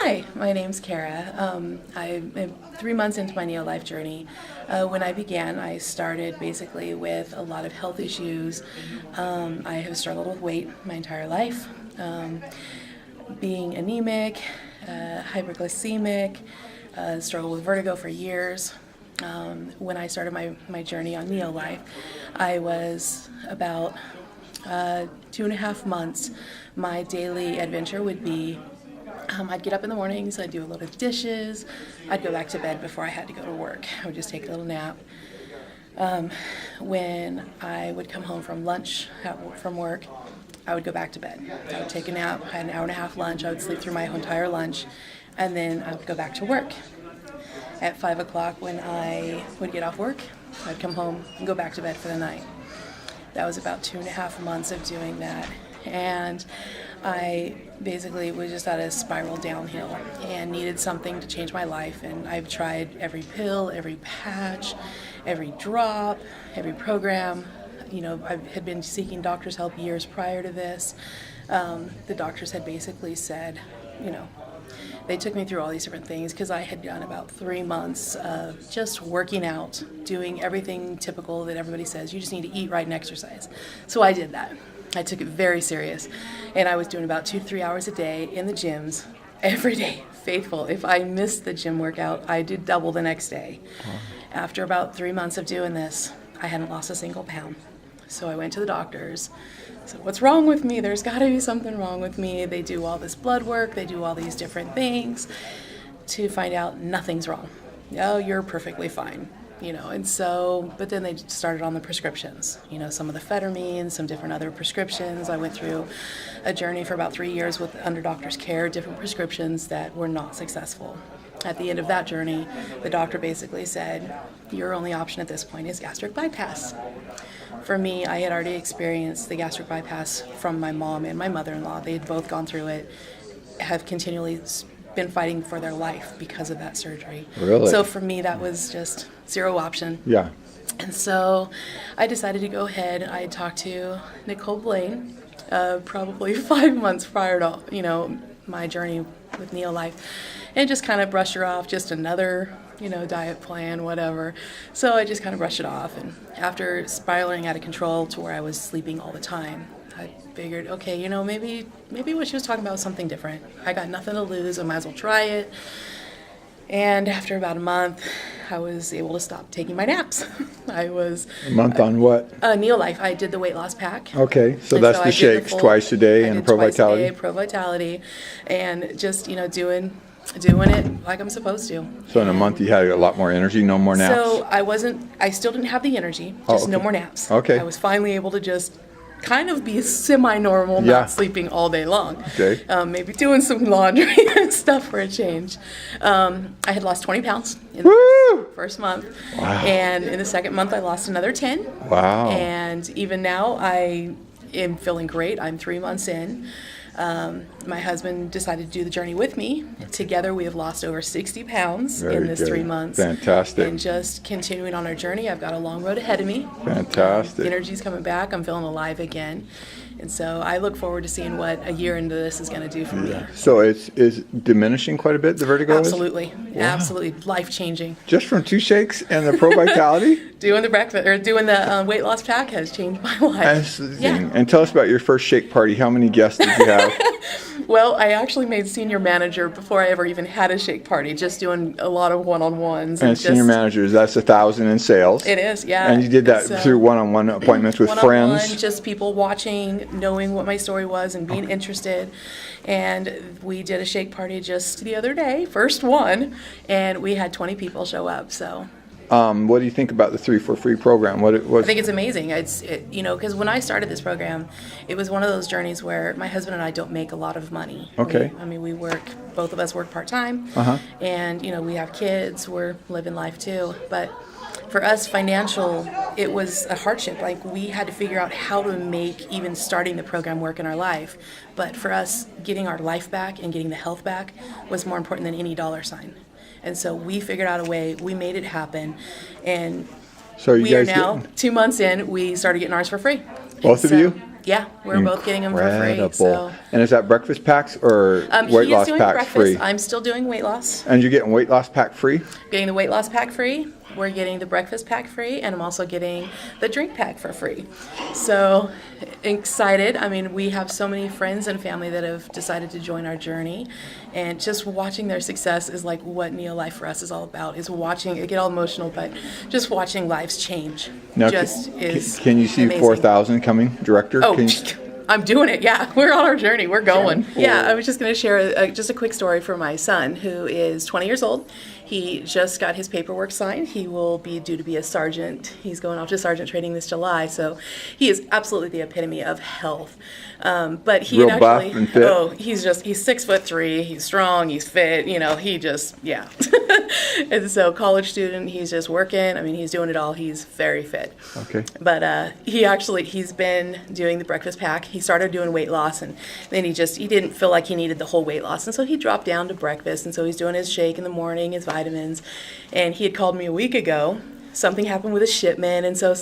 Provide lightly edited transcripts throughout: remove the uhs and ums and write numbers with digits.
Hi, my name's Carra. I'm 3 months into my neo-life journey. When I began, I started basically with a lot of health issues. I have struggled with weight my entire life, being anemic, hyperglycemic, struggled with vertigo for years. When I started my journey on neo-life, I was about 2.5 months. My daily adventure would be I'd get up in the mornings, I'd do a load of dishes, I'd go back to bed before I had to go to work. I would just take a little nap. When I would come home from lunch from work, I would go back to bed. I would take a nap, I had an hour and a half lunch, I would sleep through my entire lunch, and then I would go back to work. At 5 o'clock when I would get off work, I'd come home and go back to bed for the night. That was about 2.5 months of doing that. And I basically was just at a spiral downhill and needed something to change my life. And I've tried every pill, every patch, every drop, every program. You know, I had been seeking doctor's help years prior to this. The doctors had basically said, you know, they took me through all these different things because I had done about 3 months of just working out, doing everything typical that everybody says. You just need to eat right and exercise. So I did that. I took it very serious, and I was doing about 2 to 3 hours a day in the gyms every day, faithful. If I missed the gym workout, I did double the next day. After about 3 months of doing this, I hadn't lost a single pound. So I went to the doctors. I said, what's wrong with me? There's got to be something wrong with me. They do all this blood work. They do all these different things to find out nothing's wrong. Oh, you're perfectly fine. You know, and so, but then they started on the prescriptions, you know, some of the amphetamines, some different other prescriptions. I went through a journey for about 3 years under doctor's care, different prescriptions that were not successful. At the end of that journey, the doctor basically said, your only option at this point is gastric bypass. For me, I had already experienced the gastric bypass from my mom and my mother-in-law. They had both gone through it, have continually been fighting for their life because of that surgery. Really? So for me, that was just zero option. Yeah. And so I decided to go ahead. I talked to Nicole Blaine probably 5 months prior to, you know, my journey with Neo-Life, and just kind of brushed her off, just another, you know, diet plan, whatever. So I just kind of brushed it off. And after spiraling out of control to where I was sleeping all the time, I figured, okay, you know, maybe what she was talking about was something different. I got nothing to lose, I might as well try it. And after about a month, I was able to stop taking my naps. I was... A month on what? Neo-Life. I did the weight loss pack. Okay, so And that's so the shakes twice a day and Pro Vitality? Pro Vitality, and just, you know, doing it like I'm supposed to. So in a month you had a lot more energy, no more naps? So I still didn't have the energy, just no more naps. Okay. I was finally able to just kind of be semi-normal, not sleeping all day long. Okay. Maybe doing some laundry and stuff for a change. I had lost 20 pounds in Woo! the first month. Wow. And in the second month, I lost another 10. Wow. And even now, I am feeling great. I'm 3 months in. My husband decided to do the journey with me. Together, we have lost over 60 pounds in this 3 months. Fantastic. And just continuing on our journey. I've got a long road ahead of me. Fantastic. Energy's coming back. I'm feeling alive again. And so I look forward to seeing what a year into this is going to do for me. So it's diminishing quite a bit, the vertigo Absolutely. Absolutely. Life-changing. Just from 2 shakes and the Pro Vitality? Doing the weight loss pack has changed my life. And tell us about your first shake party. How many guests did you have? Well, I actually made senior manager before I ever even had a shake party, just doing a lot of one-on-ones. And senior managers, that's 1,000 in sales. It is, yeah. And you did that through one-on-one appointments with friends? Just people watching, knowing what my story was and being interested. And we did a shake party just the other day, first one, and we had 20 people show up, so... What do you think about the 3 for Free program? I think it's amazing. You know, because when I started this program, it was one of those journeys where my husband and I don't make a lot of money. Okay. We work, both of us work part-time, and, you know, we have kids, we're living life too. But for us, financial, it was a hardship. Like, we had to figure out how to make even starting the program work in our life. But for us, getting our life back and getting the health back was more important than any dollar sign. And so we figured out a way, we made it happen, and so we are now 2 months in, we started getting ours for free. Both of you? Yeah, we're both getting them for free. So. And is that breakfast packs or weight he is loss doing packs breakfast. free? I'm still doing weight loss. And you're getting weight loss pack free? Getting the weight loss pack free. We're getting the breakfast pack free, and I'm also getting the drink pack for free. So excited. I mean, we have so many friends and family that have decided to join our journey, and just watching their success is like what Neo Life for us is all about, is watching it get all emotional, but just watching lives change. Now, can you see 4,000 coming, Director? Oh, I'm doing it. Yeah, we're on our journey. We're going. Yeah, I was just going to share just a quick story for my son, who is 20 years old. He just got his paperwork signed. He will be due to be a sergeant. He's going off to sergeant training this July. So he is absolutely the epitome of health. But he Real actually, buff and fit. he's 6'3". He's strong. He's fit. You know, he just, yeah. And so college student, he's just working. I mean, he's doing it all. He's very fit. Okay. But he's been doing the breakfast pack. He started doing weight loss, and then he didn't feel like he needed the whole weight loss. And so he dropped down to breakfast. And so he's doing his shake in the morning, his vitamins. And he had called me a week ago. Something happened with his shipment. And so,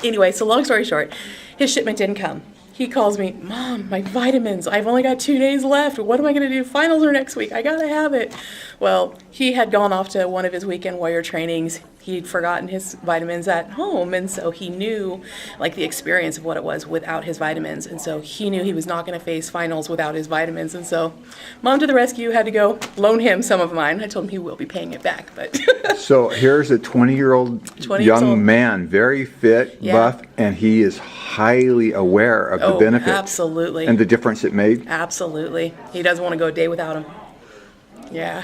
anyway, so long story short, his shipment didn't come. He calls me, Mom, my vitamins, I've only got 2 days left. What am I going to do? Finals are next week. I got to have it. Well, he had gone off to one of his weekend warrior trainings. He'd forgotten his vitamins at home, and so he knew like the experience of what it was without his vitamins. And so he knew he was not going to face finals without his vitamins. And so Mom to the rescue, had to go loan him some of mine. I told him he will be paying it back. But So here's a 20-year-old young man, very fit, buff, and he is highly aware of the benefits. Absolutely. And the difference it made. Absolutely. He doesn't want to go a day without him. Yeah.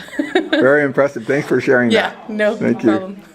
Very impressive. Thanks for sharing that. Yeah, no Thank problem. You.